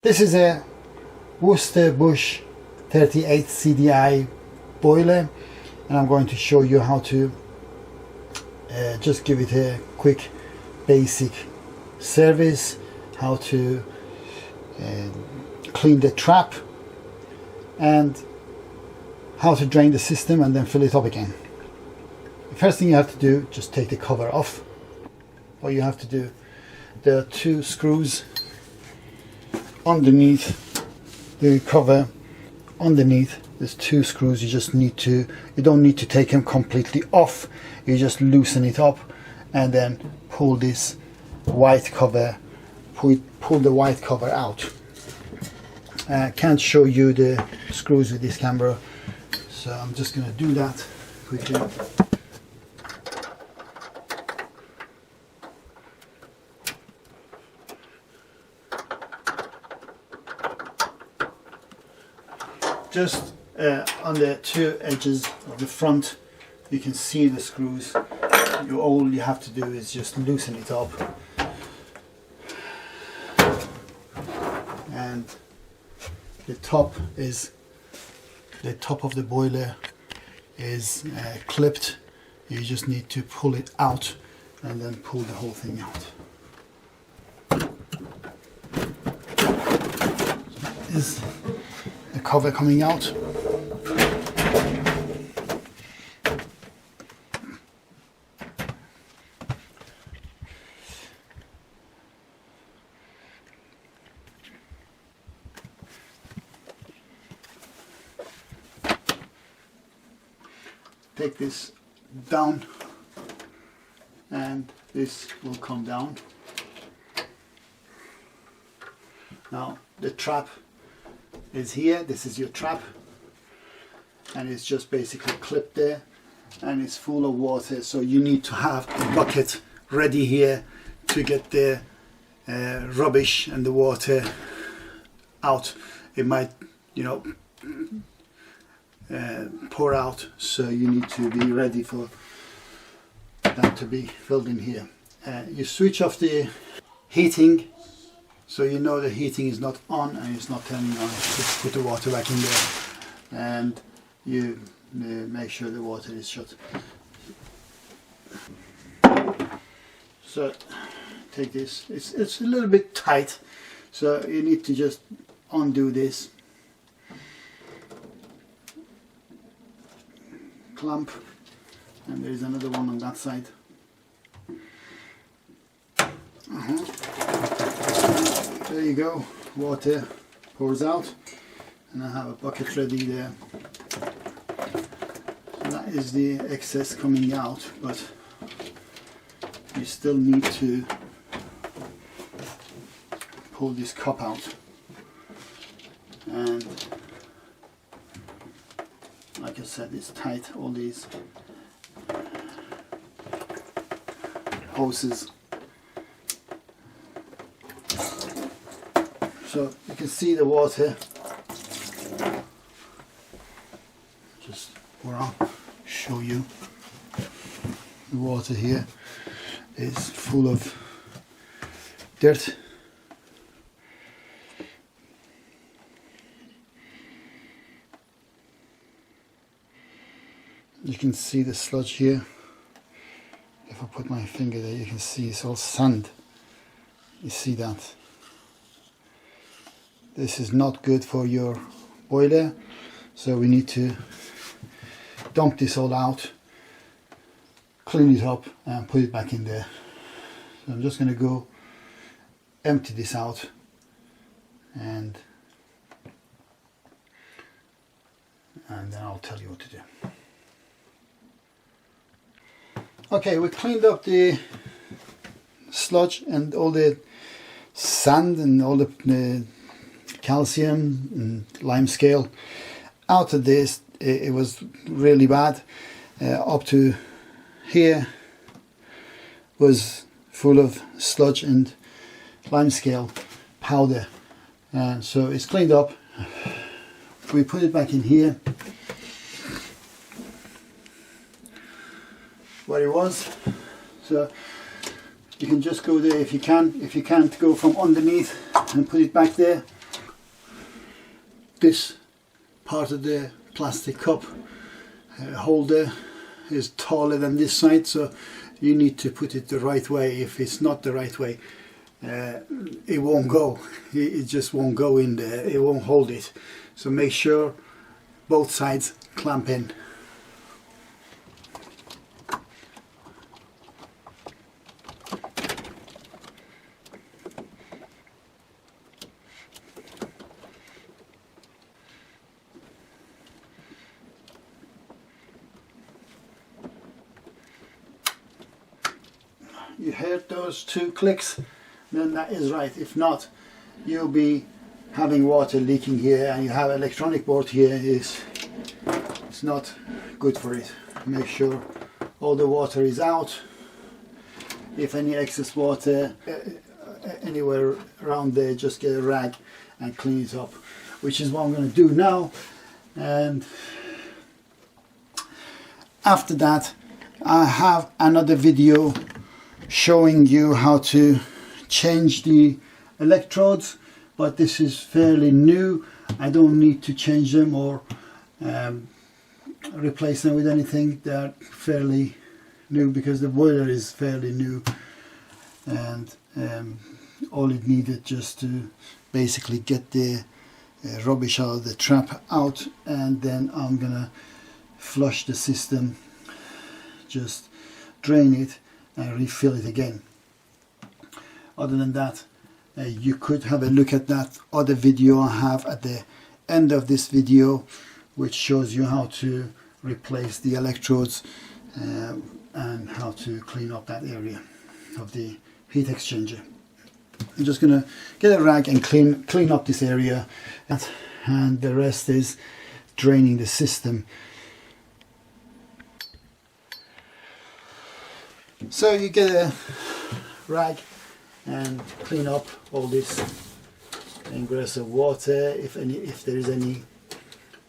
This is a Worcester Busch 38 CDi boiler, and I'm going to show you how to just give it a quick basic service, how to clean the trap and how to drain the system and then fill it up again. The first thing you have to do, just take the cover off. What you have to do, there are two screws underneath the cover. Underneath there's two screws. You just need to, you don't need to take them completely off, you just loosen it up and then pull this white cover, pull the white cover out. I can't show you the screws with this camera, so I'm just going to do that quickly. Just on the two edges of the front, you can see the screws. All you have to do is just loosen it up, and the top of the boiler is clipped. You just need to pull it out and then pull the whole thing out. Is the cover coming out. Take this down and this will come down. Now the trap is here. This is your trap, and it's just basically clipped there and it's full of water, so you need to have a bucket ready here to get the rubbish and the water out. It might, you know, pour out, so you need to be ready for that to be filled in here. You switch off the heating, so you know the heating is not on and it's not turning on. Just put the water back in there and you make sure the water is shut. So take this, it's a little bit tight, so you need to just undo this clamp, and there is another one on that side. There you go, water pours out and I have a bucket ready there. So that is the excess coming out, but you still need to pull this cup out, and like I said, it's tight, all these hoses. So you can see the water. Just I'll show you. The water here is full of dirt. You can see the sludge here. If I put my finger there, you can see it's all sand. You see that? This is not good for your boiler, so we need to dump this all out, clean it up and put it back in there. So I'm just going to go empty this out and then I'll tell you what to do. Okay, we cleaned up the sludge and all the sand and all the calcium and lime scale out of this. It was really bad. Up to here was full of sludge and lime scale powder, and so it's cleaned up. We put it back in here where it was, so you can just go there if you can. If you can't, go from underneath and put it back there. this part of the plastic cup holder is taller than this side, so you need to put it the right way. If it's not the right way, it won't go. It just won't go in there. It won't hold it. So make sure both sides clamp in. You heard those 2 clicks, then that is right. If not, you'll be having water leaking here, and you have electronic board here. It's not good for it. Make sure all the water is out. If any excess water anywhere around there, just get a rag and clean it up, which is what I'm going to do now. And after that, I have another video showing you how to change the electrodes, but this is fairly new. I don't need to change them or replace them with anything. They're fairly new because the boiler is fairly new, and all it needed just to basically get the rubbish out of the trap out, and then I'm gonna flush the system, just drain it and refill it again. Other than that, you could have a look at that other video I have at the end of this video, which shows you how to replace the electrodes and how to clean up that area of the heat exchanger. I'm just gonna get a rag and clean up this area, and the rest is draining the system. So you get a rag and clean up all this ingress of water, if there is any,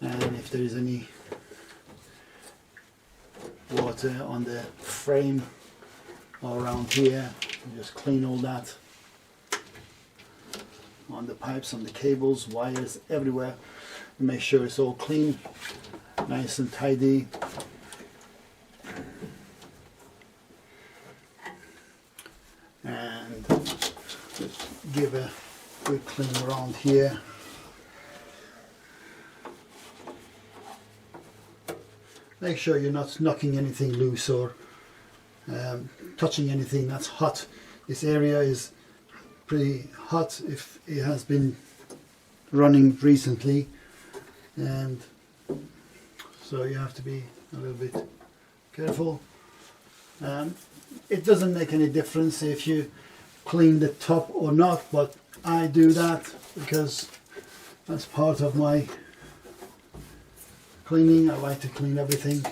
and if there is any water on the frame or around here, you just clean all that on the pipes, on the cables, wires, everywhere. Make sure it's all clean, nice and tidy. And give a good clean around here. Make sure you're not knocking anything loose or touching anything that's hot. This area is pretty hot if it has been running recently, and so you have to be a little bit careful. It doesn't make any difference if you clean the top or not, but I do that because that's part of my cleaning. I like to clean everything.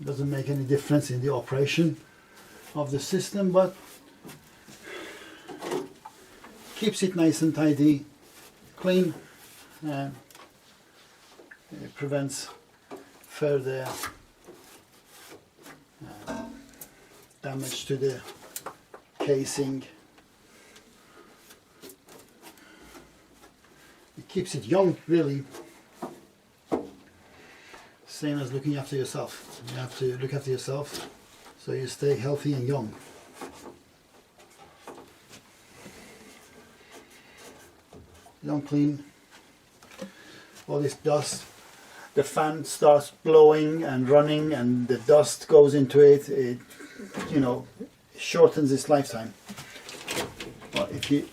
It doesn't make any difference in the operation of the system, but keeps it nice and tidy, clean, and it prevents further damage to the casing. It keeps it young, really. Same as looking after yourself. You have to look after yourself so you stay healthy and young. Don't clean all this dust. The fan starts blowing and running, and the dust goes into it. It, you know, shortens its lifetime. But if you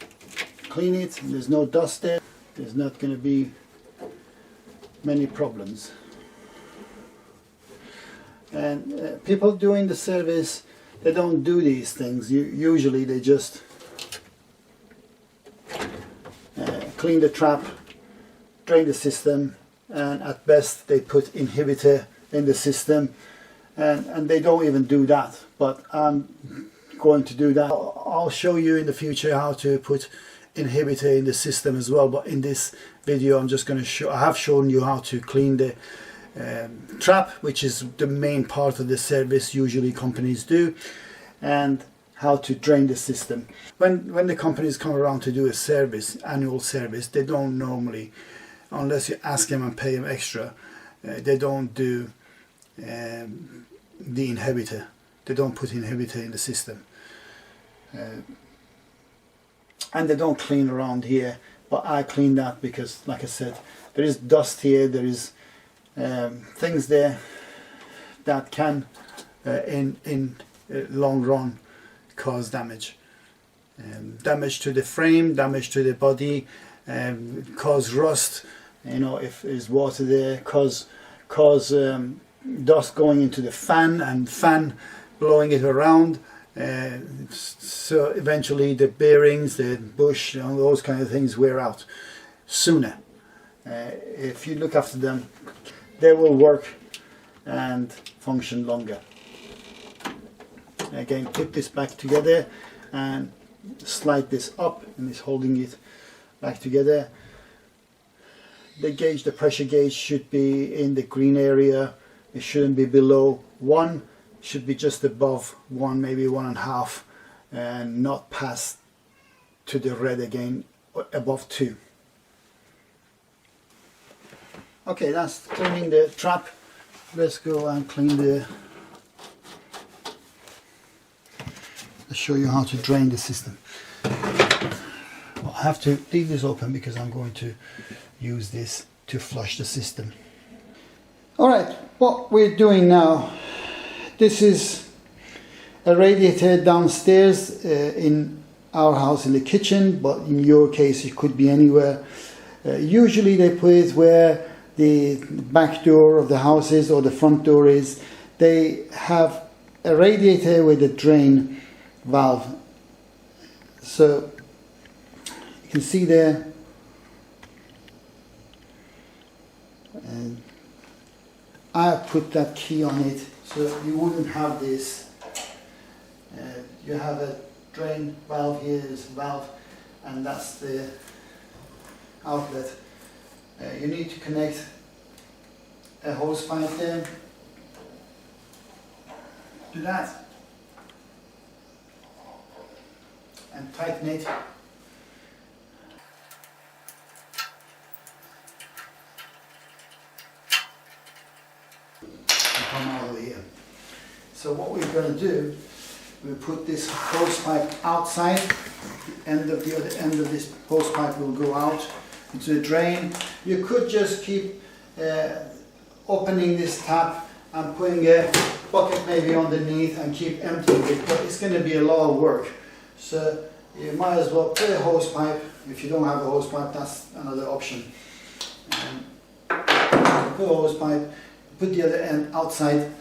clean it and there's no dust there, there's not going to be many problems. And people doing the service, they don't do these things. Usually they just clean the trap, drain the system, and at best they put inhibitor in the system, and they don't even do that. But I'm going to do that. I'll show you in the future how to put inhibitor in the system as well, but in this video I'm just going to show, I have shown you how to clean the trap, which is the main part of the service usually companies do, and how to drain the system. When the companies come around to do a service, annual service, they don't normally, unless you ask them and pay them extra, they don't do the inhibitor. They don't put inhibitor in the system. And they don't clean around here, but I clean that because, like I said, there is dust here, there is things there that can in long run cause damage. Damage to the frame, damage to the body, cause rust, you know, if there's water there, cause dust going into the fan and fan blowing it around. So eventually the bearings, the bush, you know, those kind of things wear out sooner. If you look after them, they will work and function longer. Again, put this back together and slide this up, and it's holding it back together. The gauge, the pressure gauge, should be in the green area. It shouldn't be below 1, should be just above 1, maybe 1.5, and not pass to the red again, above 2. Okay, that's cleaning the trap. Let's go and clean the... I'll show you how to drain the system. Well, I have to leave this open because I'm going to use this to flush the system. Alright, what we're doing now, this is a radiator downstairs in our house in the kitchen, but in your case it could be anywhere. Usually they put it where the back door of the house is or the front door is. They have a radiator with a drain valve. So you can see there, and I put that key on it so you wouldn't have this. You have a drain valve here, this valve, and that's the outlet. You need to connect a hose pipe there. Do that and tighten it. Come out of here. So what we're going to do, we put this hose pipe outside. The other end of this hose pipe will go out into the drain. You could just keep opening this tap and putting a bucket maybe underneath and keep emptying it, but it's going to be a lot of work. So you might as well put a hose pipe. If you don't have a hose pipe, that's another option. Put a hose pipe, put the other end outside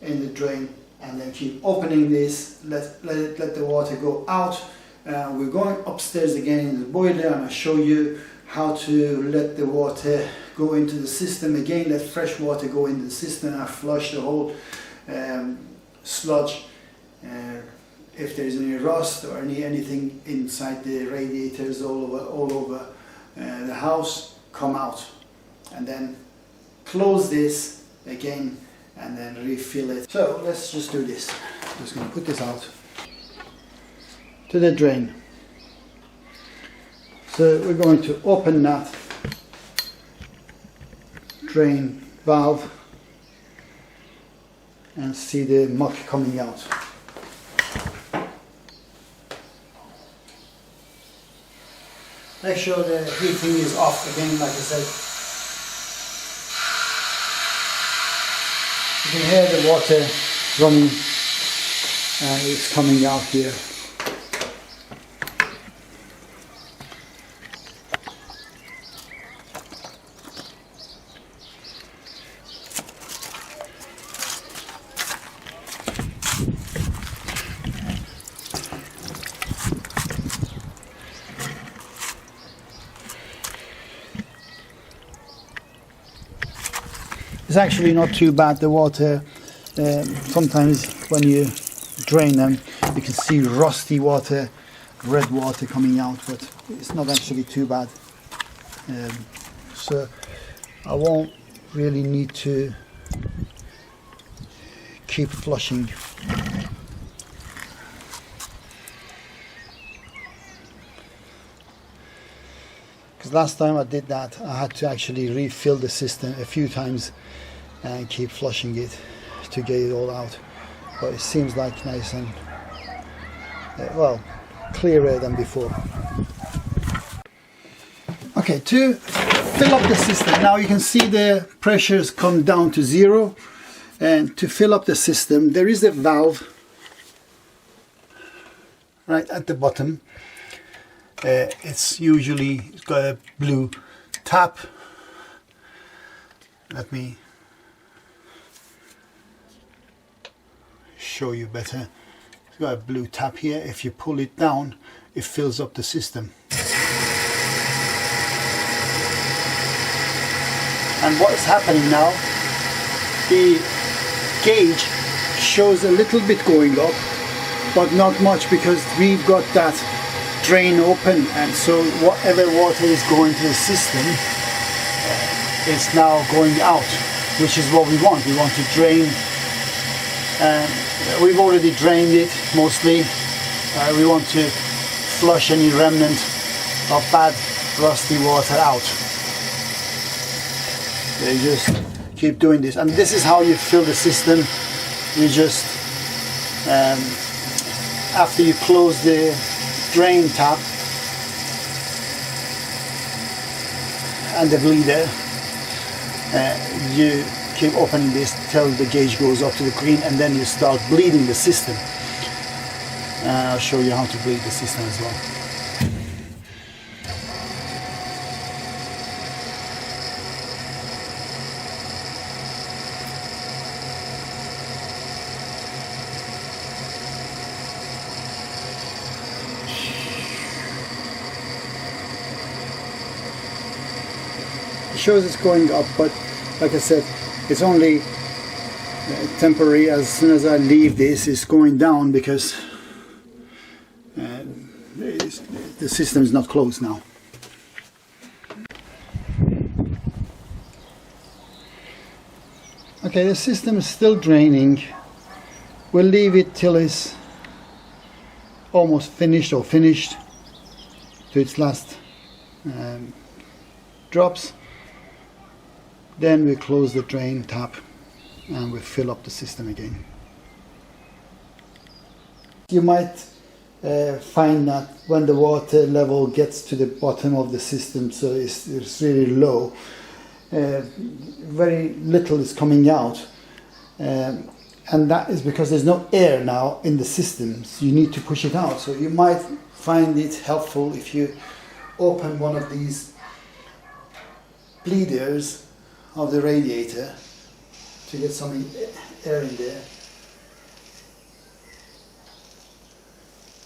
in the drain, and then keep opening this, let the water go out. We're going upstairs again in the boiler, and I'll show you how to let the water go into the system again, let fresh water go into the system and flush the whole sludge. If there's any rust or anything inside the radiators all over the house, come out, and then close this again and then refill it. So let's just do this. I'm just going to put this out to the drain. So we're going to open that drain valve and see the muck coming out. Make sure the heating is off again, like I said. You can hear the water running and it's coming out here. It's actually not too bad, the water. Sometimes when you drain them you can see rusty water, red water coming out, but it's not actually too bad. So I won't really need to keep flushing. because last time I did that I had to actually refill the system a few times and keep flushing it to get it all out, but it seems like nice and well, clearer than before. Okay, to fill up the system, now you can see the pressures come down to 0, and to fill up the system there is a valve right at the bottom. It's got a blue tap. Let me show you better. It's got a blue tap here. If you pull it down, it fills up the system. And what's happening now, the gauge shows a little bit going up, but not much, because we've got that drain open, and so whatever water is going to the system is now going out, which is what we want. We want to drain. We've already drained it mostly. We want to flush any remnant of bad rusty water out. You just keep doing this, and this is how you fill the system. You just after you close the drain tap and the bleeder, you keep opening this till the gauge goes up to the green, and then you start bleeding the system. I'll show you how to bleed the system as well. Shows it's going up, but like I said, it's only temporary. As soon as I leave this, it's going down, because the system is not closed now. Okay, the system is still draining. We'll leave it till it's almost finished, or finished to its last drops. Then we close the drain tap and we fill up the system again. You might find that when the water level gets to the bottom of the system, so it's really low, very little is coming out, and that is because there's no air now in the system, so you need to push it out. So you might find it helpful if you open one of these bleeders of the radiator to get some air in there,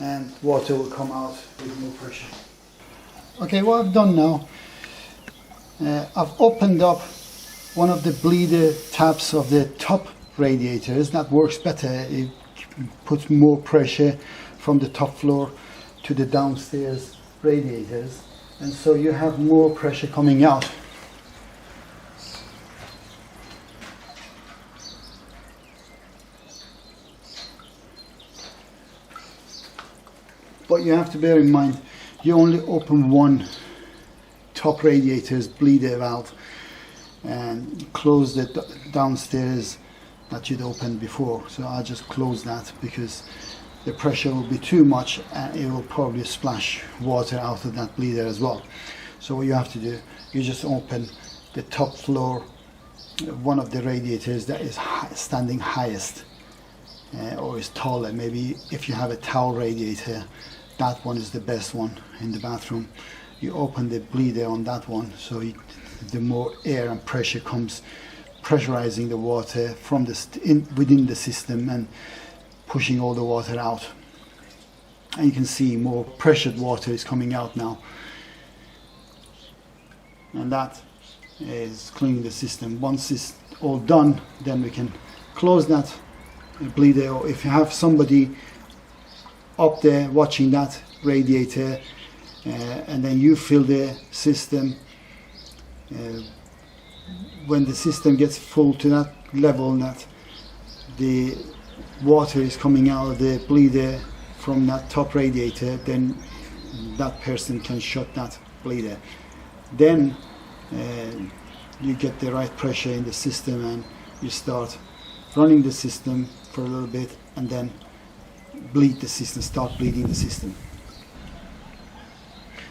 and water will come out with more pressure. Okay, what I've done now, I've opened up one of the bleeder taps of the top radiators. That works better. It puts more pressure from the top floor to the downstairs radiators, and so you have more pressure coming out. But you have to bear in mind, you only open one top radiator's bleeder valve and close the downstairs that you'd opened before. So I'll just close that, because the pressure will be too much and it will probably splash water out of that bleeder as well. So what you have to do, you just open the top floor, one of the radiators that is standing highest, or is taller. Maybe if you have a towel radiator, that one is the best one in the bathroom. You open the bleeder on that one, so the more air and pressure comes, pressurizing the water from within the system and pushing all the water out. And you can see more pressured water is coming out now, and that is cleaning the system. Once it's all done, then we can close that bleeder, or if you have somebody up there watching that radiator, and then you fill the system. When the system gets full to that level, that the water is coming out of the bleeder from that top radiator, then that person can shut that bleeder, then you get the right pressure in the system and you start running the system for a little bit and then bleed the system, start bleeding the system.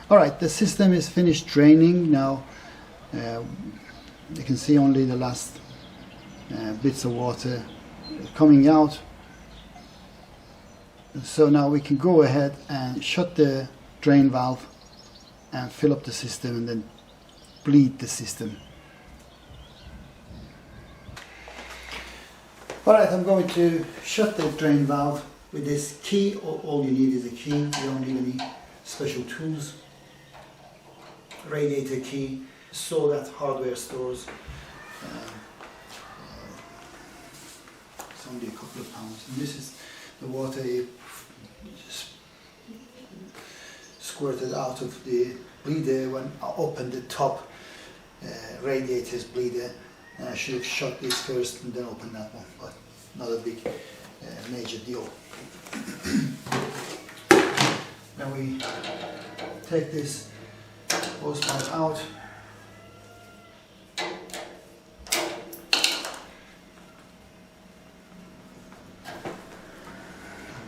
Alright, the system is finished draining now. You can see only the last bits of water coming out. So now we can go ahead and shut the drain valve and fill up the system and then bleed the system. Alright, I'm going to shut the drain valve with this key. All you need is a key, you don't need any special tools. Radiator key, sold at hardware stores. It's only a couple of pounds. And this is the water you just squirted out of the bleeder when I opened the top radiator's bleeder. I should have shut this first and then open that one, but not a big major deal. Then we take this hose pipe out. And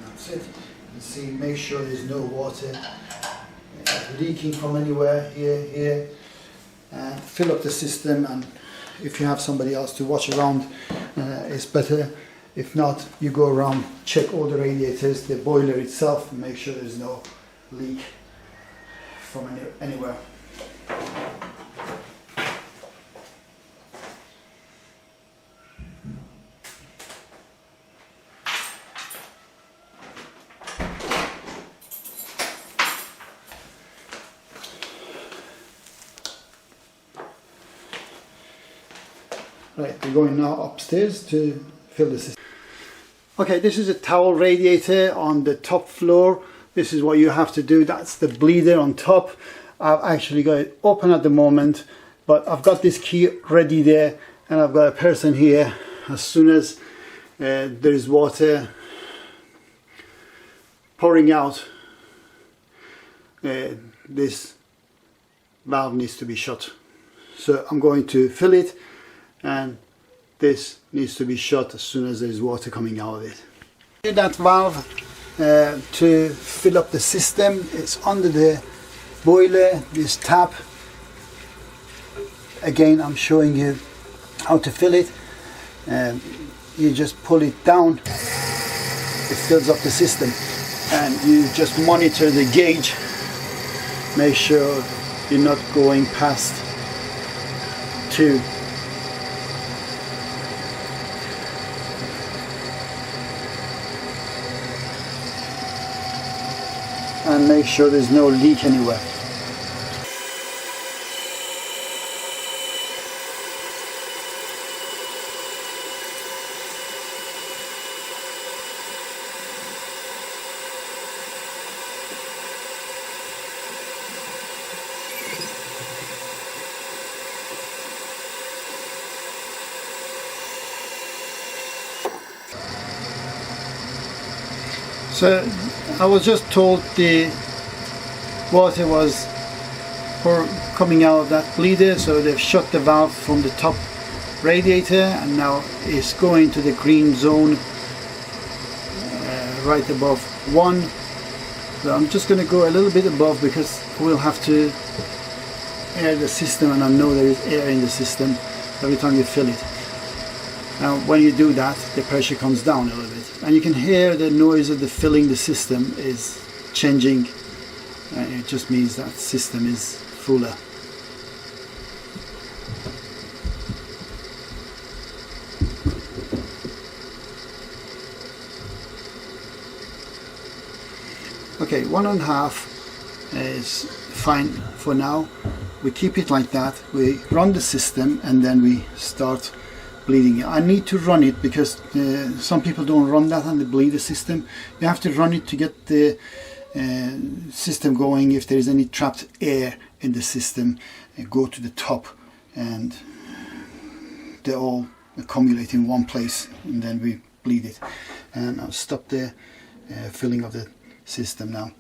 that's it. You can see, make sure there's no water leaking from anywhere, here, and fill up the system. And if you have somebody else to watch around, it's better. If not, you go around, check all the radiators, the boiler itself, and make sure there's no leak from anywhere. Right, we're going now upstairs to fill the system. Okay, this is a towel radiator on the top floor. This is what you have to do. That's the bleeder on top. I've actually got it open at the moment, but I've got this key ready there, and I've got a person here. As soon as there's water pouring out, this valve needs to be shut. So I'm going to fill it, and this needs to be shut as soon as there's water coming out of it. That valve to fill up the system, it's under the boiler, this tap. Again, I'm showing you how to fill it. You just pull it down, it fills up the system, and you just monitor the gauge. Make sure you're not going past 2. And make sure there's no leak anywhere. So I was just told the water was coming out of that bleeder, so they've shut the valve from the top radiator, and now it's going to the green zone right above 1. So I'm just going to go a little bit above because we'll have to air the system, and I know there is air in the system every time you fill it. Now when you do that, the pressure comes down a little bit, and you can hear the noise of the filling the system is changing. It just means that system is fuller. Okay, 1.5 is fine for now. We keep it like that. We run the system and then we start bleeding. I need to run it because some people don't run that on the bleeder system. You have to run it to get the system going. If there is any trapped air in the system, go to the top and they all accumulate in one place, and then we bleed it. And I'll stop the filling of the system now.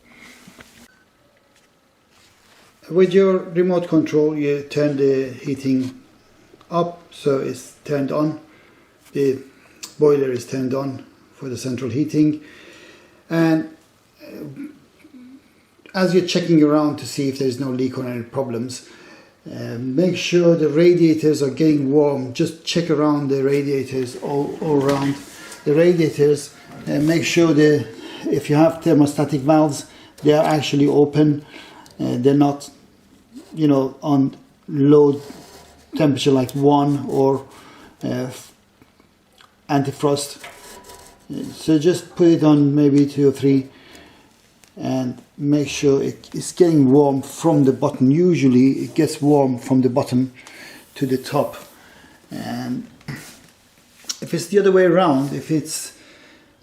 with your remote control, you turn the heating up so it's turned on. The boiler is turned on for the central heating, and as you're checking around to see if there's no leak or any problems, make sure the radiators are getting warm. Just check around the radiators, all around the radiators, and make sure that if you have thermostatic valves, they are actually open. They're not, you know, on low temperature like 1 or anti-frost. So just put it on maybe 2 or 3 and make sure it's getting warm from the bottom. Usually it gets warm from the bottom to the top, and if it's the other way around, if it's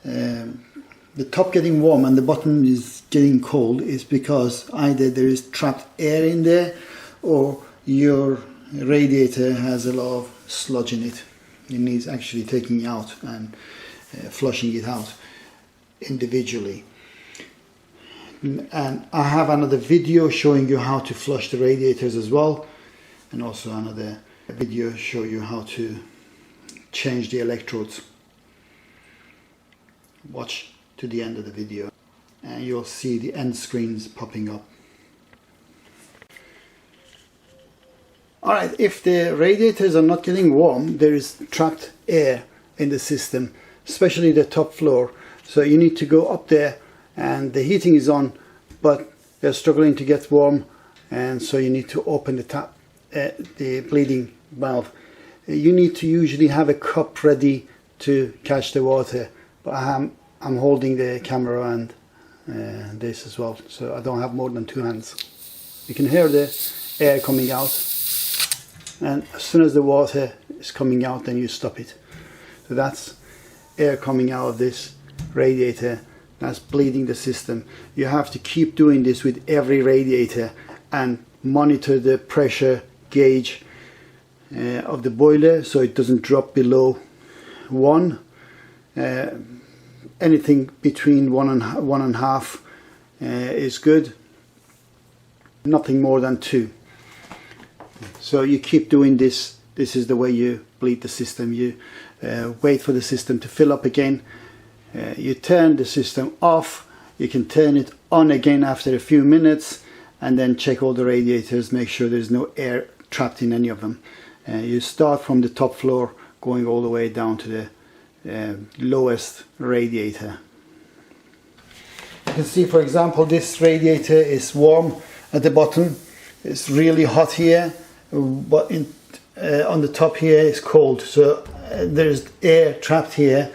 the top getting warm and the bottom is getting cold, it's because either there is trapped air in there or your radiator has a lot of sludge in it. It needs actually taking out and flushing it out individually. And I have another video showing you how to flush the radiators as well, and also another video show you how to change the electrodes. Watch to the end of the video and you'll see the end screens popping up. Alright, if the radiators are not getting warm, there is trapped air in the system, especially the top floor. So you need to go up there, and the heating is on, but they're struggling to get warm, and so you need to open the tap, the bleeding valve. You need to usually have a cup ready to catch the water, but I'm holding the camera and this as well, so I don't have more than 2 hands. You can hear the air coming out, and as soon as the water is coming out, then you stop it. So that's air coming out of this radiator. That's bleeding the system. You have to keep doing this with every radiator and monitor the pressure gauge of the boiler so it doesn't drop below 1. Anything between 1 and 1.5 is good. Nothing more than 2. So you keep doing this. This is the way you bleed the system. You wait for the system to fill up again. You turn the system off. You can turn it on again after a few minutes, and then check all the radiators, make sure there's no air trapped in any of them. You start from the top floor going all the way down to the lowest radiator. You can see, for example, this radiator is warm at the bottom. It's really hot here, but on the top here it's cold. So there's air trapped here,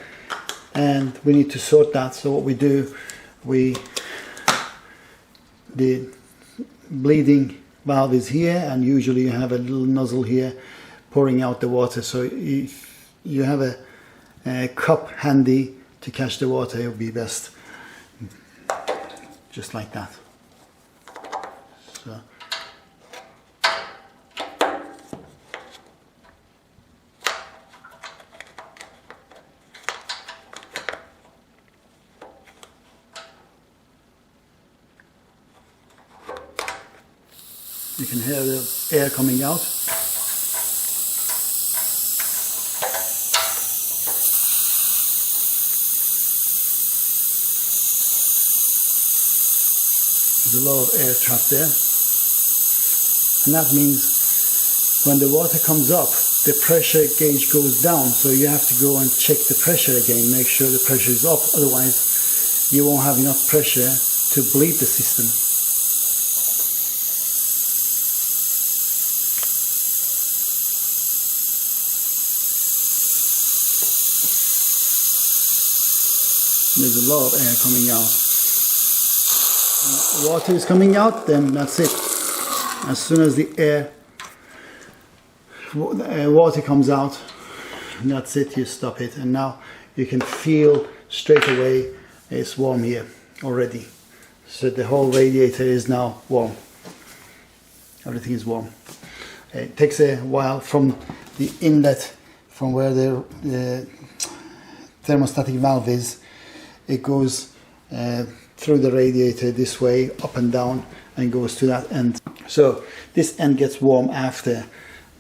and we need to sort that. So what we do, the bleeding valve is here, and usually you have a little nozzle here pouring out the water. So if you have a cup handy to catch the water, it would be best. Just like that. So. You can hear the air coming out. There's a lot of air trapped there, and that means when the water comes up, the pressure gauge goes down, so you have to go and check the pressure again, make sure the pressure is up, otherwise you won't have enough pressure to bleed the system. There's a lot of air coming out. Water is coming out, then that's it. As soon as the water comes out, that's it, you stop it. And now you can feel straight away it's warm here already. So the whole radiator is now warm. Everything is warm. It takes a while from the inlet, from where the thermostatic valve is. It goes through the radiator this way, up and down, and goes to that end. So this end gets warm after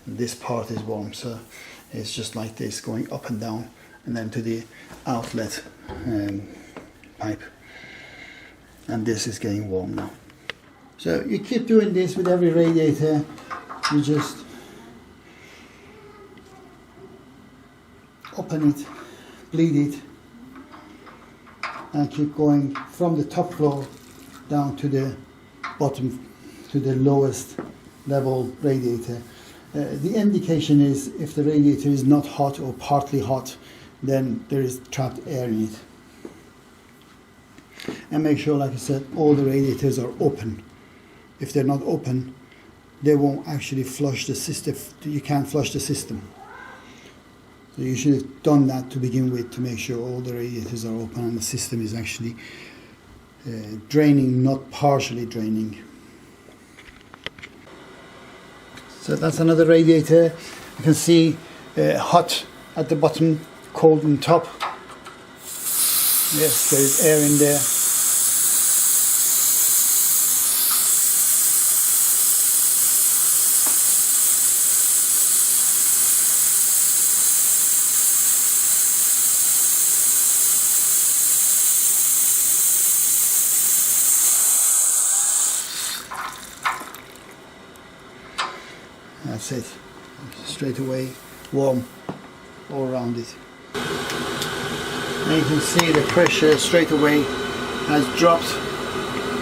this part is warm. So it's just like this, going up and down, and then to the outlet pipe. And this is getting warm now. So you keep doing this with every radiator. You just open it, bleed it, and keep going from the top floor down to the bottom, to the lowest level radiator. The indication is if the radiator is not hot or partly hot, then there is trapped air in it. And make sure, like I said, all the radiators are open. If they're not open, they won't actually flush the system. You can't flush the system. So you should have done that to begin with, to make sure all the radiators are open and the system is actually draining, not partially draining. So that's another radiator. You can see hot at the bottom, cold on top. Yes, there is air in there. That's it. Straight away, warm all around it. And you can see the pressure straight away has dropped.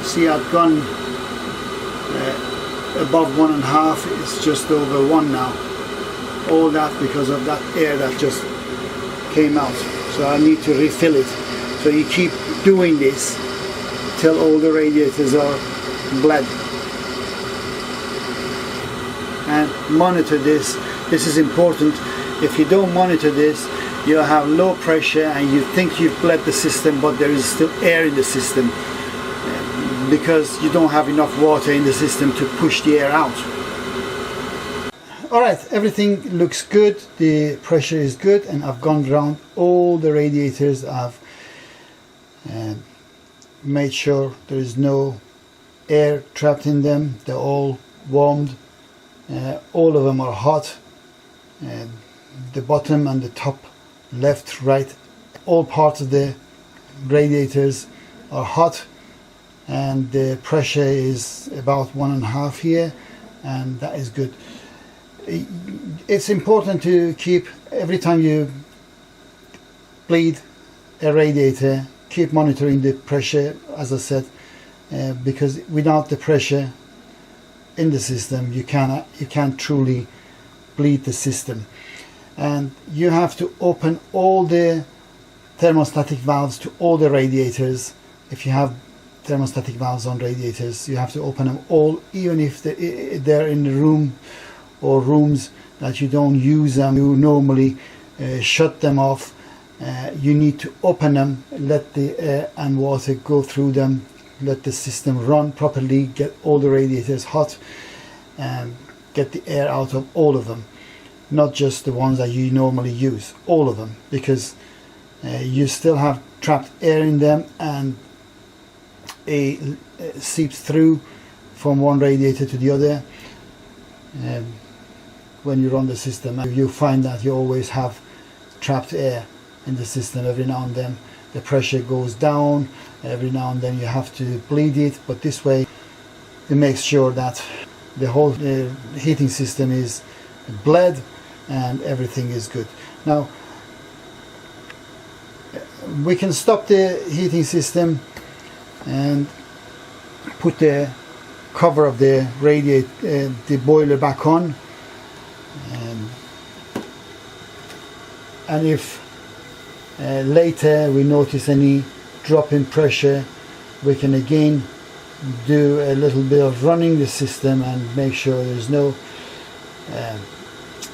See, I've gone above 1.5. It's just over 1 now. All that because of that air that just came out. So I need to refill it. So you keep doing this till all the radiators are bled. And monitor this. This is important. If you don't monitor this, you'll have low pressure and you think you've bled the system, but there is still air in the system because you don't have enough water in the system to push the air out. Alright, everything looks good, the pressure is good, and I've gone around all the radiators. I've made sure there is no air trapped in them. They're all warmed. All of them are hot. The bottom and the top, left, right, all parts of the radiators are hot, and the pressure is about 1.5 here, and that is good. It's important to keep, every time you bleed a radiator, keep monitoring the pressure, as I said, because without the pressure in the system you can't truly bleed the system. And you have to open all the thermostatic valves to all the radiators. If you have thermostatic valves on radiators, you have to open them all, even if they're in the room or rooms that you don't use them. You normally shut them off. You need to open them, let the air and water go through them, let the system run properly, get all the radiators hot, and get the air out of all of them, not just the ones that you normally use, all of them, because you still have trapped air in them, and it seeps through from one radiator to the other. When you run the system, you find that you always have trapped air in the system. Every now and then the pressure goes down, every now and then you have to bleed it, but this way it makes sure that the whole heating system is bled and everything is good. Now we can stop the heating system and put the cover of the radiator, the boiler back on, and if later we notice any drop in pressure, we can again do a little bit of running the system and make sure there's no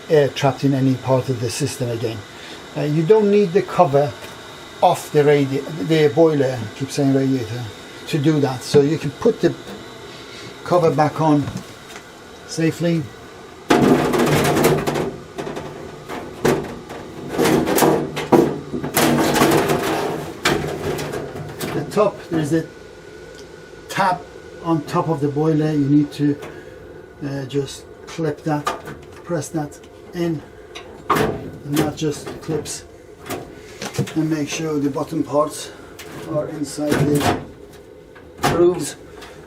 air trapped in any part of the system again. You don't need the cover off the boiler, I keep saying radiator, to do that. So you can put the cover back on safely. The top, there's a tab on top of the boiler, you need to just clip that, press that in, and that just clips, and make sure the bottom parts are inside the grooves.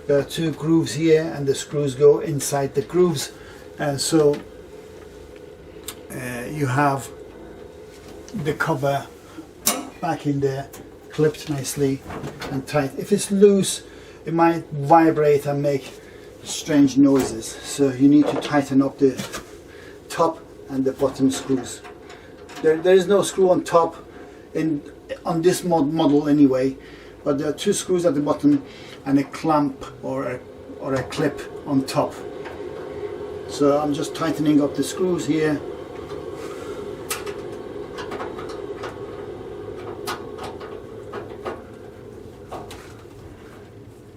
There are 2 grooves here, and the screws go inside the grooves, and so you have the cover back in there, clipped nicely and tight. If it's loose, it might vibrate and make strange noises, so you need to tighten up the top and the bottom screws. There is no screw on top on this model anyway, but there are 2 screws at the bottom and a clamp or a clip on top. So I'm just tightening up the screws here.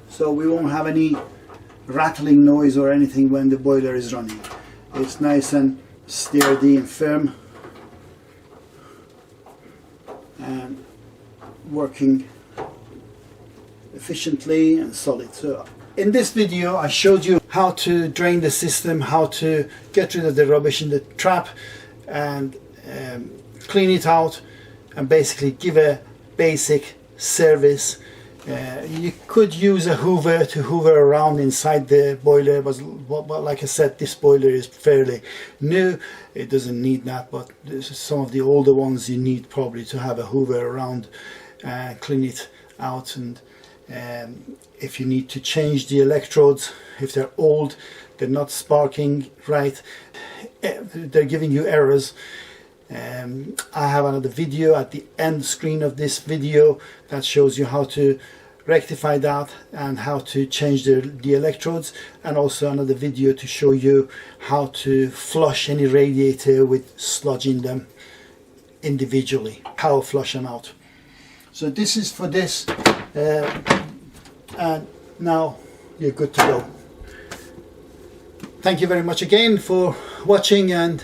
So we won't have any rattling noise or anything when the boiler is running. It's nice and sturdy and firm and working efficiently and solid. So in this video I showed you how to drain the system, how to get rid of the rubbish in the trap and clean it out and basically give a basic service. You could use a hoover to hoover around inside the boiler, but like I said, this boiler is fairly new. It doesn't need that, but some of the older ones you need probably to have a hoover around, clean it out. And if you need to change the electrodes, if they're old, they're not sparking right, they're giving you errors, I have another video at the end screen of this video that shows you how to rectify that and how to change the electrodes, and also another video to show you how to flush any radiator with sludge in them individually, power flush them out. So this is for this, and now you're good to go. Thank you very much again for watching and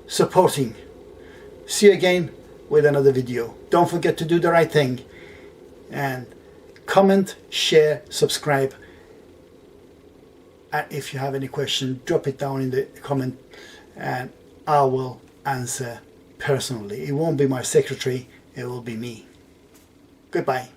supporting. See you again with another video. Don't forget to do the right thing and comment, share, subscribe, and if you have any question, drop it down in the comment and I will answer personally. It won't be my secretary, it will be me. Goodbye.